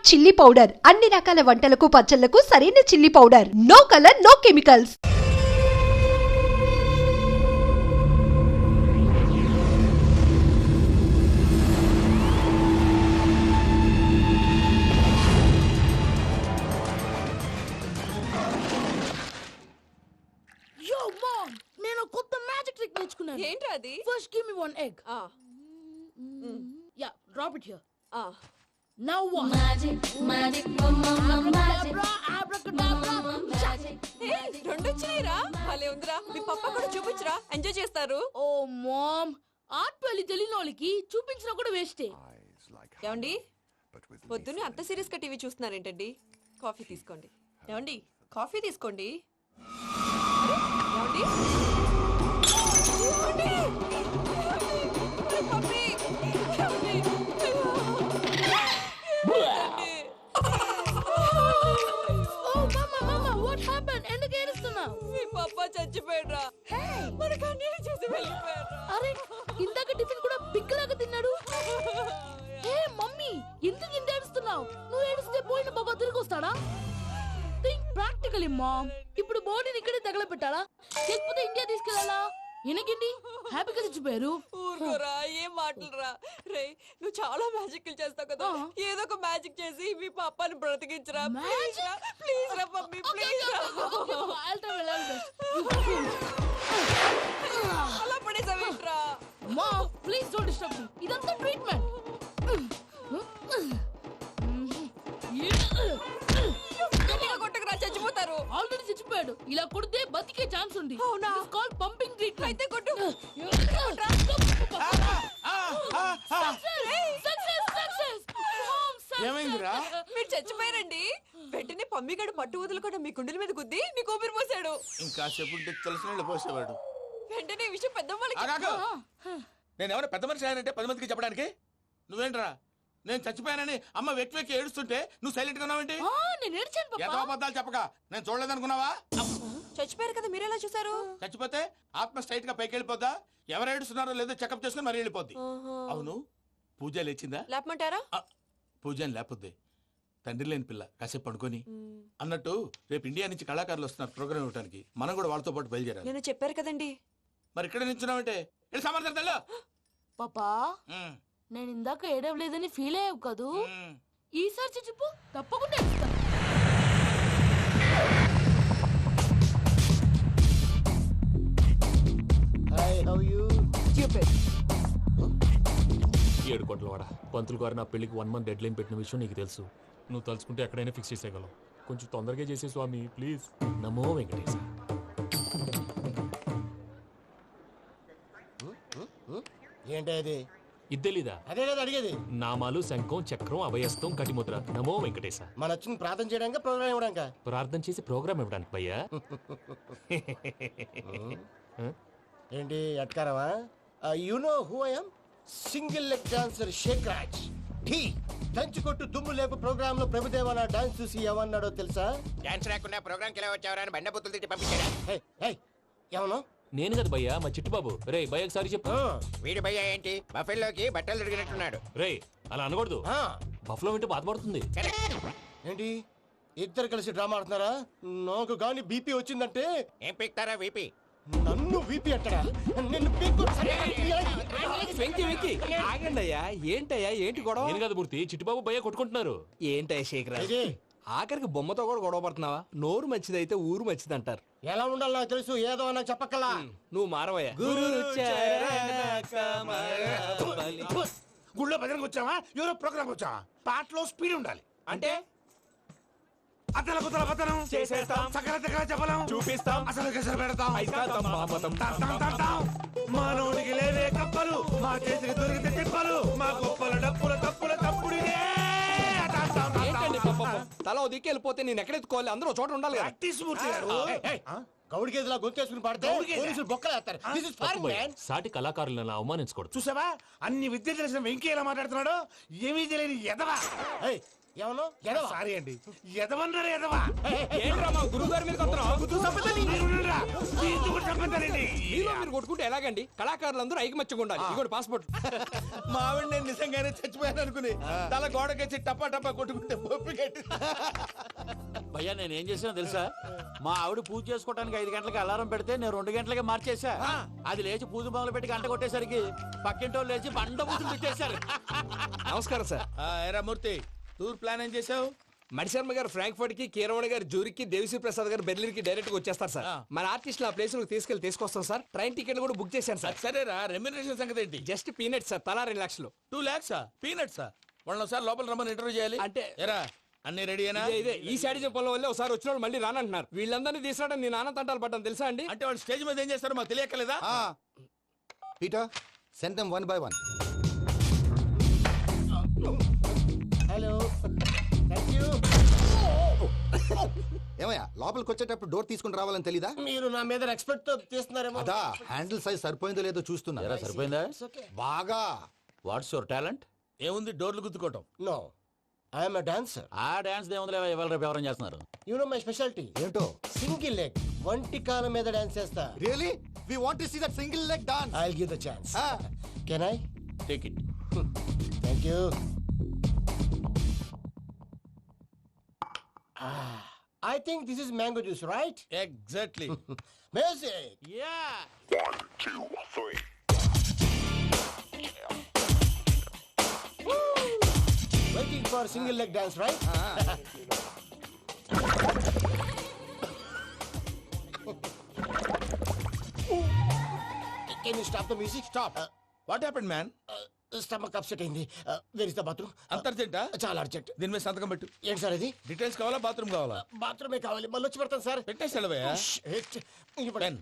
Chilli powder అన్ని రకాల వంటలకు పచ్చళ్లకు సరైన chilli powder. No colour no chemicals. నేను కొత్త మ్యాజిక్ ట్రిక్ నేర్చుకున్నాను. ఏంటి అది? First give me one egg. Yeah drop it here. Now what? Magic రెండు వచ్చినాయిరా. భలే ఉందిరా. మీ పప్ప కూడా చూపించరా, ఎంజాయ్ చేస్తారు. ఓ మామ్, ఆర్ట్ పెళ్లి తెలియని వాళ్ళకి చూపించినా కూడా వేస్టే. ఏమండి, పొద్దున్నే అంత సీరియస్ గా టీవీ చూస్తున్నారేంటండి? కాఫీ తీసుకోండి. ఏమండి, కాఫీ తీసుకోండి. ఏమండి? చచ్చిపోయాడ్రా. మనకు అన్యాయం చేసి వెళ్ళిపోయాడ్రా. అరే, ఇందాక టిఫిన్ కూడా పిక్కలాగా తిన్నాడు. హే మమ్మీ, ఎందుకు ఇంత ఏడుస్తున్నావు? నువ్వు ఏడిస్తే పోయిన బాబా తిరిగి వస్తాడా? Think practically mom. ఇప్పుడు బాడీని ఇక్కడే తగలబెట్టాలా, లేకపోతే ఇండియా తీసుకెళ్ళాలా? ఎనకండి హ్యాపీగా చచ్చిపోయారు. ఊరుకోరా, ఏం మాటలురా. రే, నువ్వు చాలా మ్యాజిక్ చేస్తావు కదా, ఏదో ఒక మ్యాజిక్ చేసి మీ పాపాని బ్రతికించరా. ప్లీజ్ రా మమ్మీ, ప్లీజ్. అలా పడేసావేంట్రా? Mom please don't disturb me. ఇదంతా ట్రీట్మెంట్. కొట్టకరా, చచ్చిపోతారు. ఆల్రెడీ చచ్చిపోయాడు. ఇలా కొడితే బతికే ఛాన్స్ ఉంది. అవునా? It's called pumping treatment. అయితే కొట్టు. ఏమైందిరా? మీరు చచ్చిపోయారండి. వెంటనే పమ్మిగాడు పట్టు వదులుకుండా మీ గుండెల మీద గుద్ది మీకు ఊపిరి పోసాడు. ఇంకా చెప్పుంటే తెలిసిన పోసేవాడు. వెంటనే ఈ విషయం పెద్దవాళ్ళకి. నేను ఎవరైనా పెద్ద మనిషి ఆయనంటే 10 మందికి చెప్పడానికి. నువ్వేంట్రా, నేను చచ్చిపోయానని అమ్మ వెక్కి వెక్కి ఏడుస్తుంటే నువ్వు సైలెంట్ గా ఉన్నావేంటి? నేను ఏడ్చాను పాపా. ఎంతో అబద్ధాలు చెప్పక నేను చూడలేదనుకున్నావా? చచ్చిపోయారు కదా, మీరెలా చూసారు? చచ్చిపోతే ఆత్మ స్ట్రైట్ గా పైకి వెళ్ళిపోద్దా? ఎవరు ఏడుస్తున్నారో లేదో చెకప్ చేసుకుని మరీ వెళ్ళిపోద్ది. అవును, పూజ లేచిందా? లేపమంటారా? పూజ అని లేకపోద్ది. తండ్రి లేని పిల్ల, కాసేపు పడుకొని. అన్నట్టు రేపు ఇండియా నుంచి కళాకారులు వస్తున్నారు ప్రోగ్రామ్ ఇవ్వడానికి. మనం కూడా వాళ్ళతో పాటు బయలుదేరాలి. నేను చెప్పారు కదండి. మరి ఇక్కడ నిల్చున్నావంటే సమర్థతల్లో పాపా, నేను ఇందాక ఏడవలేదని ఫీల్ అయ్యావు కదూ? ఈసారి చచ్చిపో, తప్పకుండా ఏడుస్తాను. ఏడు కోట్ల వాడ పంతులు గారు నా పెళ్లికి 1 month డెడ్ లైన్ పెట్టిన విషయం నీకు తెలుసు. నువ్వు తలుచుకుంటే ఎక్కడైనా ఫిక్స్ చేసేయగలవు. కొంచెం తొందరగా చేసే స్వామి ప్లీజ్. నమో వెంకటేశ. ఏంటది? ఇద్దెలీదా? అదే కదా అడిగేది. నామాలు, శంఖం, చక్రం, అభయస్తం, కటిముద్ర. నమో వెంకటేశ. మన వచ్చింది ప్రార్థన చేయడానికి, ప్రోగ్రామ్ ఇవ్వడానికి. ప్రార్థన చేసి ప్రోగ్రామ్ ఇవ్వడానికి భయ్యా. ఏంటి అట్కారమా? You know who I am? Single leg dancer Shaik Raj. టీ దంచుకొట్టు దుమ్ము లేపు ప్రోగ్రామ్ లో ప్రభుదేవ నా డాన్స్ చూసి ఏమన్నాడో తెలుసా? డాన్స్ రాకుండా ప్రోగ్రామ్ కి ఎలా వచ్చావరా అని బండ బుద్ధులు తిట్టి పంపించాడా? ఏమను? నేను కదా భయ్యా, మా చిట్టుబాబు. రే భయ్య ఒకసారి చెప్పు. వీడి భయ్య ఏంటి బఫెల్లోకి బట్టలు తిరిగినట్టున్నాడు. రే అలా అనకూడదు, బఫ్లో వింటే బాధపడుతుంది. ఏంటి ఇద్దరు కలిసి డ్రామా ఆడుతున్నారా? నాకు గాని బీపీ వచ్చిందంటే ఏం పీక్తారా వీపీ? నన్ను వీపీ అంటారా? నిన్ను పీక్కు. ఆగండయ్యా, ఏంటయ్యా, ఏంటి గొడవ? నేను కదా మూర్తి, చిట్టుబాబు భయ్య కొట్టుకుంటున్నారు. ఏంటయ్యా శేఖరాజ్, ఆఖరికి బొమ్మతో కూడా గొడవ పడుతున్నావా? నోరు మంచిదైతే ఊరు మంచిది అంటారు. ఎలా ఉండాలి నాకు తెలుసు, ఏదో నాకు చెప్పక్కలా. నువ్వు మారవయ్యా. గుళ్ళో భజనకు వచ్చావా, ఎవరో ప్రోగ్రామ్ వచ్చావా? పాటలో స్పీడ్ ఉండాలి. అంటే అతల కుతల పతనం చేసేస్తాం, సకల దగ్గర చెప్పలేం, చూపిస్తాం, అసలు గసలు పెడతాం. అయిపోతాం. మానవుడికి లేవే కప్పలు, మా చేతికి దొరికితే తిప్పలు, మా గొప్పల డప్పుల తప్పుల తప్పుడిదే. ఏంటండి పాపం? తల ఓ దిక్కు వెళ్ళిపోతే నేను ఎక్కడెత్తుకోవాలి? అందరూ ఒక చోట ఉండాలి కదా. గౌడికి ఎదులా గొంతేసుకుని పాడితే పోలీసులు బొక్కలు వేస్తారు. This is foreign, man. సాటి కళాకారులను అవమానించకూడదు. చూసావా, అన్ని విద్య తెలిసిన వెంకీ ఎలా మాట్లాడుతున్నాడు? ఏమీ తెలియని ఎదవా. ఏమను సారీ అండి ఎదవన్నారు ఎదవా ఏంట్రా మా గురువు గారి మీద మీలో మీరు కొట్టుకుంటే ఎలాగండి కళాకారులందరూ ఐకమత్యంగా ఉండాలి ఇగోటి పాస్పోర్ట్ మా ఆవిడ నేను నిజంగానే చచ్చిపోయాను అనుకుని తల గోడకొచ్చి టపా టపా కొట్టుకుంటే పొప్పి కట్టి భయ్యా నేను ఏం చేసినా తెలుసా మా ఆవిడ పూజ చేసుకోవడానికి 5 గంటలకి అలారం పెడితే నేను 2 గంటలకి మార్చేసా అది లేచి పూజ మొదలు పెట్టి గంట కొట్టేసరికి పక్కింటి వాళ్ళు లేచి బండ పూజలు పెట్టేశారు. నమస్కారం సార్. ఎరా మూర్తి టూర్ ప్లాన్ ఏం చేసావు? మణిశర్మ గారు ఫ్రాంక్ఫర్ట్ కి, కీరవాణి గారు జూరిక్ కి, దేవిశ్రీ ప్రసాద్ గారు బెర్లిన్ కి డైరెక్ట్ గా వచ్చేస్తారు సార్. మన ఆర్టిస్ట్ ఆ ప్లేస్ తీసుకొస్తాం సార్. ట్రైన్ టికెట్ కూడా బుక్ చేశాను సార్. సరేరా, రెమ్యూనరేషన్ సంగతి ఏంటి? జస్ట్ పీనట్ సార్, తలా 2 లక్షలు. 2 lakhs పీనట్సా? వాళ్ళని ఒకసారి లోపల రమ్మని ఇంటర్వ్యూ చేయాలి. అంటే ఎరా అన్ని రెడీ అయినా? ఇదే ఈ శాడిజం పనుల వల్లే ఒకసారి వచ్చిన వాళ్ళు మళ్ళీ రానంటున్నారు. వీళ్ళందరినీ తీసుకురావడం నేను నాన్న తంటాలు పడ్డాను తెలుసా అండి. అంటే వాళ్ళు స్టేజ్ మీద ఏం చేస్తారో మాకు తెలియక్కలేదా? Peter, send them one by one. Hello thank you. ఏమయ్యా లోపలికి వచ్చేటప్పుడు డోర్ తీసుకుని రావాలని తెలీదా? మీరు నా మీద రెస్పెక్ట్ తో తీస్తున్నారేమో. అదా హ్యాండిల్ సైజ్ సరిపోయిందో లేదో చూస్తున్నా. ఎరా సరిపోయిందా? బాగా. What's your talent? ఏముంది డోర్లు గుద్దుకోవటం. No I'm a dancer. ఆ డాన్స్ దేవుందిలే, ఇవాళ రేపు ఎవరైనా చేస్తున్నారు. యు నో మై స్పెషాలిటీ ఏంటో? సింగిల్ లెగ్, వంటి కాలం మీద డాన్స్ చేస్తా. Really we want to see that single leg dance. I will give the chance. Can I? Take it. Thank you. I think this is mango juice, right? Exactly. Music. Yeah Waiting for single leg dance, right? Can you stop the music? Stop. What happened man? Stomach upset అయింది. Where is the bathroom? అంత అర్జెంటా? చాలా urgent. దీని మీద సంతకం పెట్టు. ఏంటి sir ఇది? Details కావాలా బాత్రూమ్ కావాలా? బాత్రూమే కావాలి. మళ్ళీ వచ్చి పెడతాను సార్. పెట్టేసి వెళ్ళవయ్యా. Pen.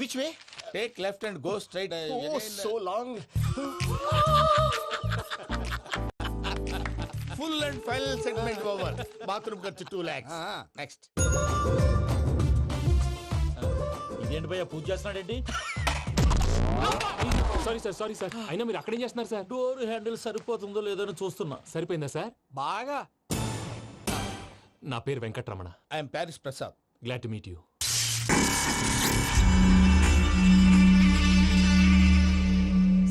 Which way? Take left and go straight. Oh, so long. Full and final segment over. Bathroom ఖర్చు 2 lakhs. నెక్స్ట్. ఇదేంటి భయ్యా పూజ చేస్తున్నాడేంటి? సారీ సార్ అయినా మీరు అక్కడేం చేస్తున్నారు సార్? డోర్ హ్యాండిల్ సరిపోతుందో లేదో అని చూస్తున్నా. సరిపోయిందా సార్? బాగా. నా పేరు Venkatramana. I'm Paris Prasad. Glad to meet you.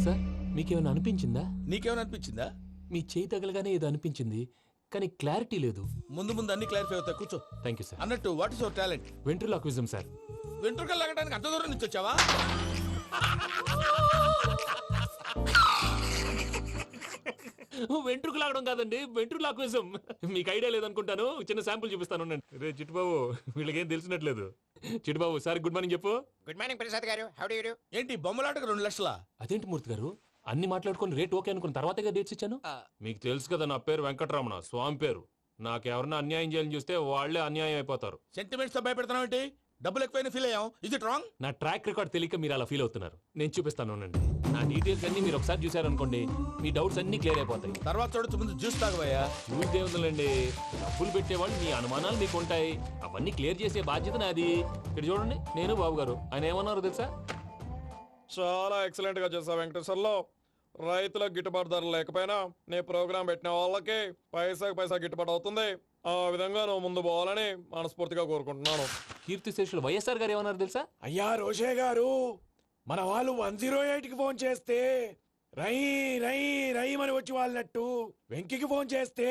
Sir మీకేమైనా అనిపించిందా? నీకేమైనా అనిపించిందా? మీ చేయి తగలగానే ఏదో అనిపించింది కానీ క్లారిటీ లేదు. ముందు ముందు అన్ని క్లారిఫై అవుతాయి. కూర్చో. Thank you sir. అన్నట్టు what is your talent? Ventriloquism sir. వెంట్రుకలు లాగడానికి అంత దూరం నుంచి వచ్చావా? వెంట్రుకు లాగడం కాదండి, వెంట్రులాక్విజం. మీకు ఐడియా లేదనుకుంటాను. చిన్న శాంపుల్ చూపిస్తాను. రే చిట్టుబాబు, వీళ్ళకేం తెలిసినట్లేదు. చిట్టుబాబు సార్ గుడ్ మార్నింగ్ చెప్పు. Good morning Prasad garu. How do you do? ఏంటి బొమ్మలాటకు 2 లక్షలా? అదేంటి మూర్తి గారు, అన్ని మాట్లాడుకుని రేట్ ఓకే అనుకున్న తర్వాతగా డేట్స్ ఇచ్చాను. మీకు తెలుసు కదా నా పేరు వెంకటరమణ, స్వామి పేరు. నాకెవరన్నా అన్యాయం చేయాలని చూస్తే వాళ్లే అన్యాయం అయిపోతారు. సెంటిమెంట్స్ తో భయపెడతావు ఏంటి? డబ్బులు ఎక్కువైనా ఫీల్ అయ్యాం. Is it wrong? నా ట్రాక్ రికార్డ్ తెలియక మీరు అలా ఫీల్ అవుతున్నారు. నేను చూపిస్తాను ఉండండి. నా డీటెయిల్స్ అన్ని మీరు ఒకసారి చూసారనుకోండి, మీ డౌట్స్ అన్ని క్లియర్ అయిపోతాయి. తర్వాత చూడొచ్చు, ముందు జ్యూస్ తాగబోయా. చూస్తే ఉందండి, డబ్బులు పెట్టేవాళ్ళు మీ అనుమానాలు మీకు ఉంటాయి. అవన్నీ క్లియర్ చేసే బాధ్యత నాది. ఇక్కడ చూడండి, నేను బాబు గారు. ఆయన ఏమన్నారు తెలుసా? చాలా ఎక్సలెంట్ గా చేసావు వెంకటేశ్వర్లో. రైతులకు గిట్టుబాటు ధర లేకపోయినా నీ ప్రోగ్రాం పెట్టిన వాళ్ళకి పైసాకి పైసా గిట్టుబాటు అవుతుంది. ఆ విధంగా నువ్వు ముందు పోవాలని మనస్ఫూర్తిగా కోరుకుంటున్నాను. కీర్తిశేషులు వైఎస్ఆర్ గారు ఏమన్నారు తెలుసా? అయ్యా రోషే గారు, మన వాళ్ళు 108కి ఫోన్ చేస్తే రై రై రై అని వచ్చి వాళ్ళనట్టు వెంకికి ఫోన్ చేస్తే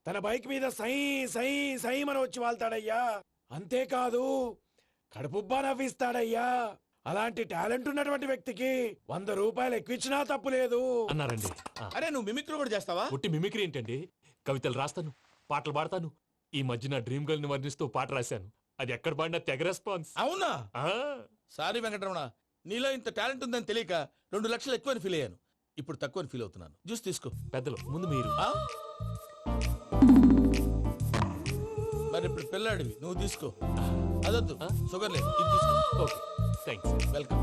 తన బైక్ మీద సై సై సై అని వచ్చి వాళ్తాడయ్యా. అంతేకాదు కడుపుబ్బా నవ్విస్తాడయ్యా. అలాంటి టాలెంట్ ఉన్నటువంటి వ్యక్తికి 100 రూపాయలు ఎక్కువిచ్చినా తప్పు లేదు అన్నారండి. అరే నువ్వు మిమిక్రీ కూడా చేస్తావా? పుట్టి మిమిక్రీ ఏంటండి? కవితలు రాస్తాను, పాటలు పాడతాను. ఈ మధ్య నా డ్రీమ్ గర్ల్ ని వర్ణిస్తూ పాట రాశాను. అది ఎక్కడ పాడినా తెగ రెస్పాన్స్. అవునా? సారీ వెంకటరమణ, నీలో ఇంత టాలెంట్ ఉందని తెలియక 2 లక్షలు ఎక్కువని ఫీల్ అయ్యాను. ఇప్పుడు తక్కువని ఫీల్ అవుతున్నాను. జ్యూస్ తీసుకో. పెద్దలు ముందు మీరు. మరి ఇప్పుడు పిల్లాడివి, నువ్వు తీసుకో. అదొద్దు, షుగర్ లేదు, ఇది తీసుకో. Okay thanks. వెల్కమ్.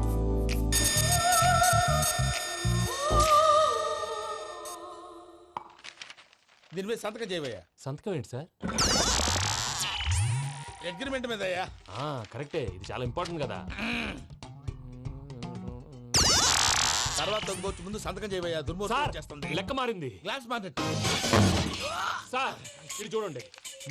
దీని మీద సంతకం చేయవయ్యా. సంతకం ఏంటి సార్? అగ్రిమెంట్ మీద అయ్యా. కరెక్టే, ఇది చాలా ఇంపార్టెంట్ కదా. తర్వాత తగ్గుకోవచ్చు, ముందు సంతకం చేయబోయా సార్ దుర్మోహం చేస్తుంది. లెక్క మారింది. గ్లాస్ మార్కెట్ సార్ ఇది చూడండి,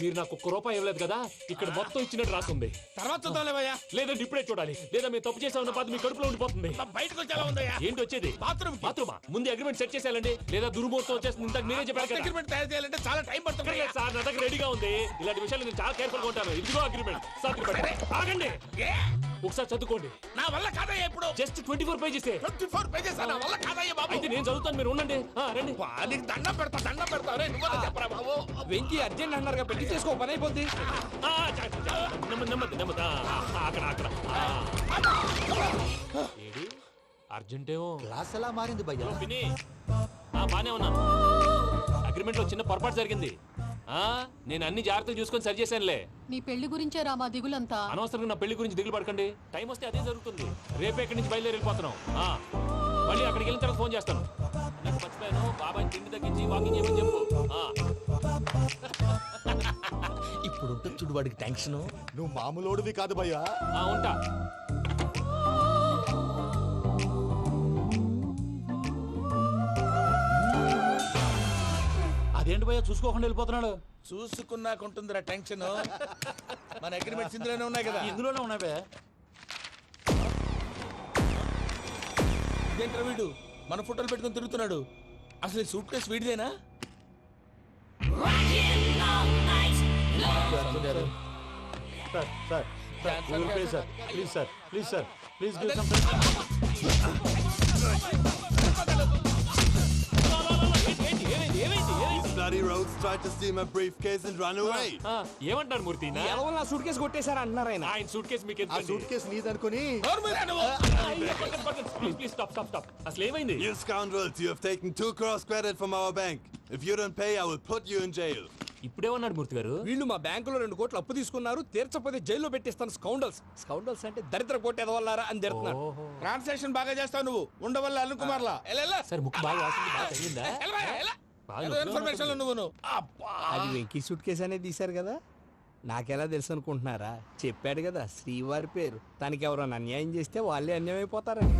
మీరు నాకు ₹1 ఇవ్వలేదు కదా, ఇక్కడ మొత్తం ఇచ్చినట్టు రాస్తుంది. తర్వాత చూద్దాంలేవయ్యా. లేదంటే ఇప్పుడే చూడాలి, లేదా మేము తప్పు చేసామన్న బాధ మీ కడుపులో ఉండిపోతుంది. బయటకు వచ్చి ఎలా ఉందయ్యా? ఏంటి వచ్చేది? బాత్రూమ్ బాత్రూమా? ముందు అగ్రిమెంట్ సెట్ చేసేయాలండి, లేదా దుర్మూర్తం వచ్చేస్తుంది. ఇంతకు మీరే చెప్పారు కదా. అగ్రిమెంట్ తయారు చేయాలంటే చాలా టైం పడుతుంది. అక్కర్లేదు సార్, నా దగ్గర రెడీగా ఉంది. ఇలాంటి విషయాలు నేను చాలా కేర్ఫుల్ గా ఉంటాను. ఇదిగో అగ్రిమెంట్. ఆగండి, ఒకసారి చదువుకోండి. నా వల్ల కాదయ్యా ఇప్పుడు. Just 24 pages. 24 pages నా వల్ల కాదయ్యా బాబు. అయితే నేను చదువుతాను, మీరు ఉండండి. రండి. నీకు దండం పెడతా రే, నువ్వు చెప్పరా బాబు. వెంకీ అర్జెంట్ అన్నారుగా, పెళ్లి చేసుకో, పని అయిపోద్ది. నెమ్మది నెమ్మది. అక్కడ అక్కడ. ఏడి అర్జెంటేమో. క్లాస్ ఎలా మారింది భయ్యా? పిన్ని, బానే ఉన్నాను. అగ్రిమెంట్ లో చిన్న పొరపాటు జరిగింది. నేను అన్ని జాగ్రత్తలు చూసుకొని సరి చేశానులే. నీ పెళ్లి గురించే రా మా దిగులంతా. అనవసరంగా నా పెళ్లి గురించి దిగులు పడకండి. టైం వస్తే అదే జరుగుతుంది. రేపే ఇక్కడి నుంచి బయలుదేరి వెళ్ళిపోతున్నాం. మళ్ళీ అక్కడికి వెళ్ళిన తర్వాత ఫోన్ చేస్తాను. నాకు మర్చిపోయాను, బాబాయ్ తిండి తగ్గించి వాకింగ్ చేయమని చెప్పు. ఇప్పుడు ఉంటుంది చూడు వాడికి టెన్షన్. నువ్వు మామూలోడివి కాదు భయ్యా. ఉంటా. అదేంటి భయ్యా చూసుకోకుండా వెళ్ళిపోతున్నాడు? చూసుకున్నాకుంటుందిరా టెన్షన్. మన అగ్రిమెంట్స్ ఇందులోనే ఉన్నాయి కదా. ఇందులోనే ఉన్నాయి భయ్యా. ఇదేంట్రా వీడు మన ఫోటోలు పెట్టుకొని తిరుగుతున్నాడు? అసలు ఈ సూట్ కేసు వీడిదేనా? Bloody rogues tried to steal my briefcase and run away. ఏమంటారు మూర్తి? నా సూట్ కేసు కొట్టేశారు అంటున్నారు ఆయన. ఆయన సూట్ కేసు మీకు ఆ సూట్ కేసు నీదనుకుని ప్లీజ్ స్టాప్. అసలు ఏమైంది? You scoundrels, you have taken 2 crores credit from our bank. If you don't pay, I will put you in jail. ఇప్పుడేమన్నాడు మూర్తి గారు? వీళ్ళు మా బ్యాంకులో 2 కోట్లు అప్పు తీసుకున్నారు, తీర్చకపోతే జైల్లో పెట్టిస్తాను. స్కౌండల్స్ అంటే దరిద్ర కోట ఎదవల్లారా అని తిడుతున్నారు. ట్రాన్సాక్షన్ బాగా చేస్తావు నువ్వు. ఉండవల్ల అల్లు కుమార్లా సార్ ముక్కు బాగా వాసింది, బాగా తగ్గిందా? ఇన్ఫర్మేషన్ నువ్వు. అది వెంకీ సూట్ కేసు అనేది తీశారు కదా, నాకెలా తెలుసు అనుకుంటున్నారా? చెప్పాడు కదా శ్రీవారి పేరు. తనకి ఎవరైనా అన్యాయం చేస్తే వాళ్ళే అన్యాయం అయిపోతారని.